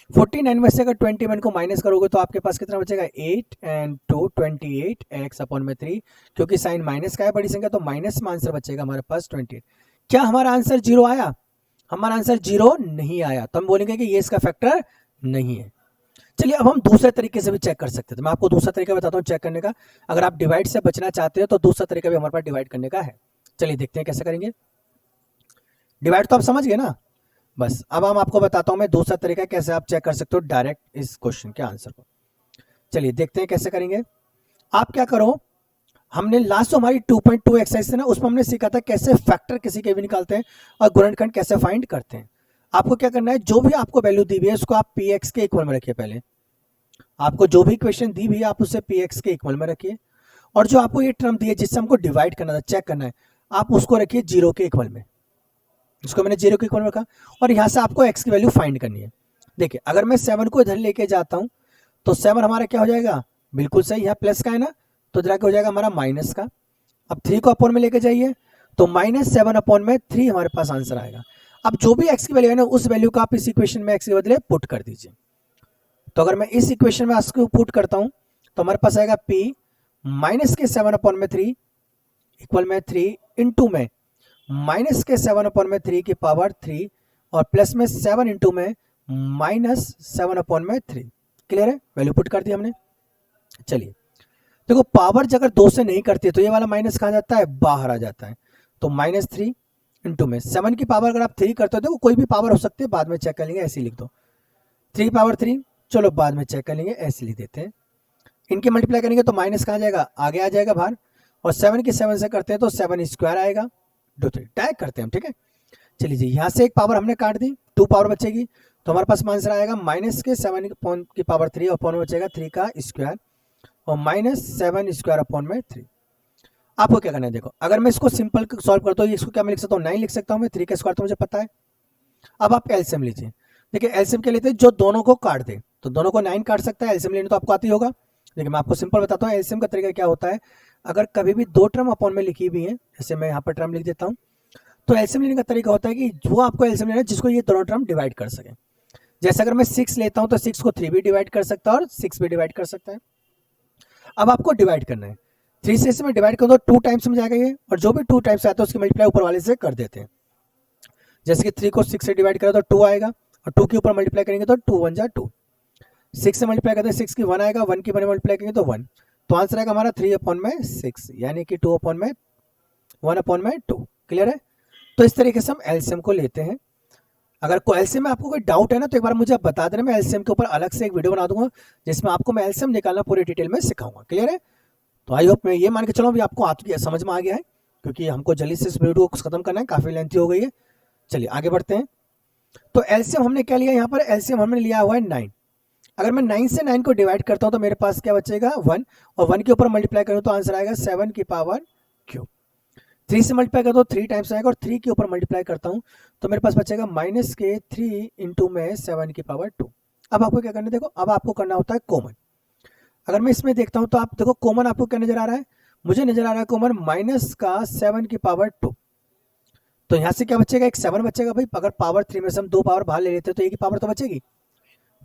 49 में से अगर 21 को माइनस करोगे तो आपके पास कितना बचेगा 8 and 2 28x/3, क्योंकि साइन माइनस का है बड़ी संख्या तो माइनस में आंसर बचेगा हमारे पास 28। क्या हमारा आंसर 0 आया, हमारा आंसर 0 नहीं आया, तो हम बोलेंगे कि ये इसका फैक्टर नहीं है। चलिए अब हम दूसरे तरीके से भी चेक कर सकते थे, मैं आपको दूसरा तरीका बताता हूँ चेक करने का। अगर आप डिवाइड से बचना चाहते हो तो दूसरा तरीका भी हमारे पास डिवाइड करने का है। चलिए देखते हैं कैसे करेंगे। डिवाइड तो आप समझ गए ना, बस अब हम आपको बताता हूं मैं दूसरा तरीका कैसे आप चेक कर सकते हो डायरेक्ट इस क्वेश्चन के आंसर को। चलिए देखते हैं कैसे करेंगे। आप क्या करो, हमने लास्ट हमारी 2.2 एक्सरसाइज है ना, उसमें हमने सीखा था कैसे फैक्टर किसी के भी निकालते हैं और गुणनखंड कैसे फाइंड करते हैं। आपको क्या करना है, जो भी आपको वैल्यू दी हुई है उसको आप px के इक्वल में रखिए। पहले आपको जो भी इक्वेशन दी हुई है आप उसे px के इक्वल में रखिए, और जो आपको ये टर्म दी है जिससे हमको डिवाइड करना था, चेक करना है, आप उसको रखिए 0 के इक्वल में। इसको मैंने 0 के इक्वल में रखा और यहाँ से आपको x की वैल्यू फाइंड करनी है। देखिए अगर मैं 7 को इधर लेके जाता हूँ तो 7 हमारा क्या हो जाएगा, बिल्कुल सही, यहाँ प्लस का है ना तो इधर हो जाएगा हमारा माइनस का। अब 3 को अपॉन में लेके जाइए तो -7/3 हमारे पास आंसर आएगा। अब जो भी x की वैल्यू है ना उस वैल्यू का आप इस इक्वेशन में x के बदले पुट कर दीजिए। तो अगर मैं इस इक्वेशन में x को पुट करता हूं तो हमारे पास आएगा p माइनस के 7/3 इक्वल में 3 इंटू में माइनस के 7/3 की पावर 3 और प्लस में 7 इंटू में -7/3। क्लियर है, वैल्यू पुट कर दी हमने। चलिए देखो पावर अगर 2 से नहीं करती है तो ये वाला माइनस कहाँ जाता है, बाहर आ जाता है। तो -3 इंटू में 7 की पावर अगर आप 3 करते हो, देखो कोई भी पावर हो सकती है, बाद में चेक कर लेंगे, ऐसे ही लिख दो 3 की पावर 3, चलो बाद में चेक कर लेंगे, ऐसे लिख देते हैं। इनके मल्टीप्लाई करेंगे तो माइनस कहाँ जाएगा, आगे आ जाएगा बाहर, और 7 की 7 से करते हैं तो 7² आएगा, 2 3 डायरेक्ट करते हैं हम, ठीक है। चलिए जी यहाँ से एक पावर हमने काट दी, 2 पावर बचेगी तो हमारे पास आंसर आएगा माइनस के 7 की पावर 3 अपॉन में बचेगा 3 का स्क्वायर और माइनस 7 स्क्वायर अपॉन में 3। आपको क्या करना है, देखो अगर मैं इसको सिंपल सॉल्व करता हूँ, इसको क्या मैं लिख सकता हूँ, 9 लिख सकता हूँ मैं, 3 का स्क्वायर तो मुझे पता है। अब आप एलसीएम लीजिए। देखिए एलसीएम क्या लेते हैं, जो दोनों को काट दे, तो दोनों को 9 काट सकता है, एलसीएम लेने तो आपको आती होगा। देखिए मैं आपको सिंपल बताता हूँ एलसीएम का तरीका क्या होता है। अगर कभी भी दो टर्म अपॉन में लिखी हुई है, जैसे मैं यहाँ पर टर्म लिख देता हूँ, तो एलसीएम लेने का तरीका होता है कि वो आपको एलसीएम लेना है जिसको ये दोनों टर्म डिवाइड कर सके। जैसे अगर मैं 6 लेता हूँ तो 6 को 3 भी डिवाइड कर सकता है और 6 भी डिवाइड कर सकता है। अब आपको डिवाइड करना है, 3 से इसमें डिवाइड कर दो, 2 टाइम्स में जाएगा ये, और जो भी 2 टाइम्स आता है उसकी मल्टीप्लाई ऊपर वाले से कर देते हैं। जैसे कि 3 को 6 से डिवाइड करें तो 2 आएगा, और 2 के ऊपर मल्टीप्लाई करेंगे तो 2 1 जा 2। 6 से मल्टीप्लाई करते हैं 6 की 1 आएगा, 1 की 1 मल्टीप्लाई करेंगे तो 1। तो आंसर आएगा हमारा 3 अपॉन में 6, यानी कि 2 अपॉन में 1 अपॉन में 2। क्लियर है। तो इस तरीके से हम एलसीएम को लेते हैं। अगर कोई एलसीएम में आपको कोई डाउट है ना, तो एक बार मुझे आप बता देना, मैं एलसीएम के ऊपर अलग से एक वीडियो बना दूंगा जिसमें आपको मैं एलसीएम निकालना पूरी डिटेल में सिखाऊंगा। क्लियर है। तो आई होप मैं ये मान के चलो अभी आपको समझ में आ गया है, क्योंकि हमको जल्दी से इस वीडियो को खत्म करना है, काफी लेंथी हो गई है। चलिए आगे बढ़ते हैं। तो एलसीएम हमने क्या लिया यहाँ पर, एलसीएम हमने लिया हुआ है 9। अगर मैं 9 से 9 को डिवाइड करता हूँ तो मेरे पास क्या बचेगा 1, और 1 के ऊपर मल्टीप्लाई करूँ तो आंसर आएगा 7 की पावर क्यूब। 3 से मल्टीप्लाई करता हूँ 3 टाइम्स आएगा, और 3 के ऊपर मल्टीप्लाई करता हूँ तो मेरे पास बचेगा माइनस के 3 इंटू में 7 की पावर 2। अब आपको क्या करना है, देखो अब आपको करना होता है कॉमन। अगर मैं इसमें देखता हूँ तो आप देखो कॉमन आपको क्या नजर आ रहा है, मुझे नजर आ रहा है कॉमन माइनस का 7 की पावर 2। तो यहाँ से क्या बचेगा, एक 7 बचेगा भाई। अगर पावर 3 में से हम 2 पावर बाहर ले लेते हैं तो एक ही पावर तो बचेगी,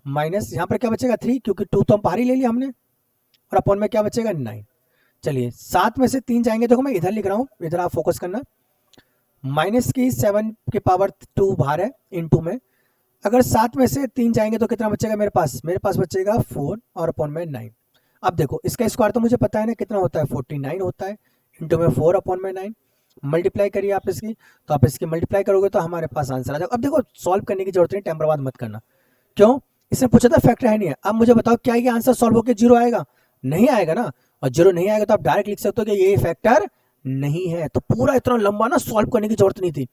माइनस यहाँ पर क्या बचेगा 3, क्योंकि 2 तो हम बाहर ही ले लिया हमने, और अपॉन में क्या बचेगा 9। चलिए 7 में से 3 जाएंगे, देखो मैं इधर लिख रहा हूँ, इधर आप फोकस करना। माइनस की 7 की पावर 2 बाहर है इनटू में, अगर 7 में से 3 जाएंगे तो कितना बचेगा मेरे पास बचेगा 4 और अपॉन में 9। अब देखो इसका स्क्वायर तो मुझे पता है ना कितना होता है, 49 होता है, इंटू में 4 अपॉन में 9। मल्टीप्लाई करिए आप इसकी, तो आप इसकी मल्टीप्लाई करोगे तो हमारे पास आंसर आ जाएगा। अब देखो सॉल्व करने की जरूरत नहीं, टाइम बर्बाद मत करना। क्यों, इसने पूछा था फैक्टर है नहीं है। अब मुझे बताओ क्या ये आंसर सॉल्व होकर 0 आएगा, नहीं आएगा ना। और 0 नहीं आएगा तो आप डायरेक्ट लिख सकते हो कि ये फैक्टर नहीं है। तो पूरा इतना लंबा ना सॉल्व करने की जरूरत नहीं थी।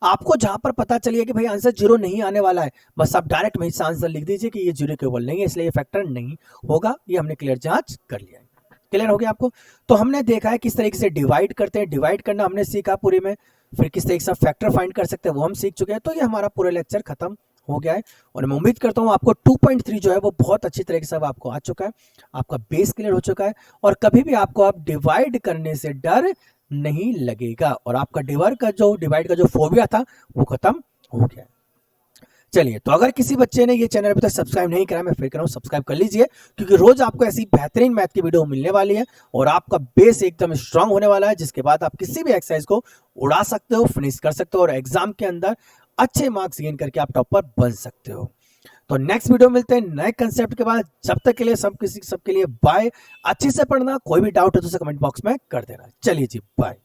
आपको जहां पर पता चलिए कि भाई आंसर 0 नहीं आने वाला है, बस आप डायरेक्ट वहीं से आंसर लिख दीजिए कि ये 0 के इक्वल नहीं है, इसलिए ये फैक्टर नहीं होगा। ये हमने क्लियर जांच कर लिया है। क्लियर हो गया आपको। तो हमने देखा है किस तरीके से डिवाइड करते हैं, डिवाइड करना हमने सीखा पूरी में, फिर किस तरीके से फैक्टर फाइंड कर सकते हैं वो हम सीख चुके हैं। तो ये हमारा पूरा लेक्चर खत्म हो गया है, और मैं उम्मीद करता हूँ आपको 2.3 जो है वो बहुत अच्छी तरीके से अब आपको आ चुका है, आपका बेस क्लियर हो चुका है, और कभी भी आपको अब डिवाइड करने से डर नहीं लगेगा, और आपका डिवाइड का जो फोबिया था वो खत्म हो गया है। चलिए, तो अगर किसी बच्चे ने ये चैनल अभी तक सब्सक्राइब नहीं करा, मैं फिर कह रहा हूँ सब्सक्राइब कर लीजिए, क्योंकि रोज आपको ऐसी बेहतरीन मैथ की वीडियो मिलने वाली है, और आपका बेस एकदम स्ट्रांग होने वाला है, जिसके बाद आप किसी भी एक्सरसाइज को उड़ा सकते हो, फिनिश कर सकते हो, और एग्जाम के अंदर अच्छे मार्क्स गेन करके आप टॉपर बन सकते हो। तो नेक्स्ट वीडियो मिलते हैं नए कंसेप्ट के बाद। जब तक के लिए सबके लिए बाय। अच्छे से पढ़ना, कोई भी डाउट है तो उसे कमेंट बॉक्स में कर देना। चलिए जी, बाय।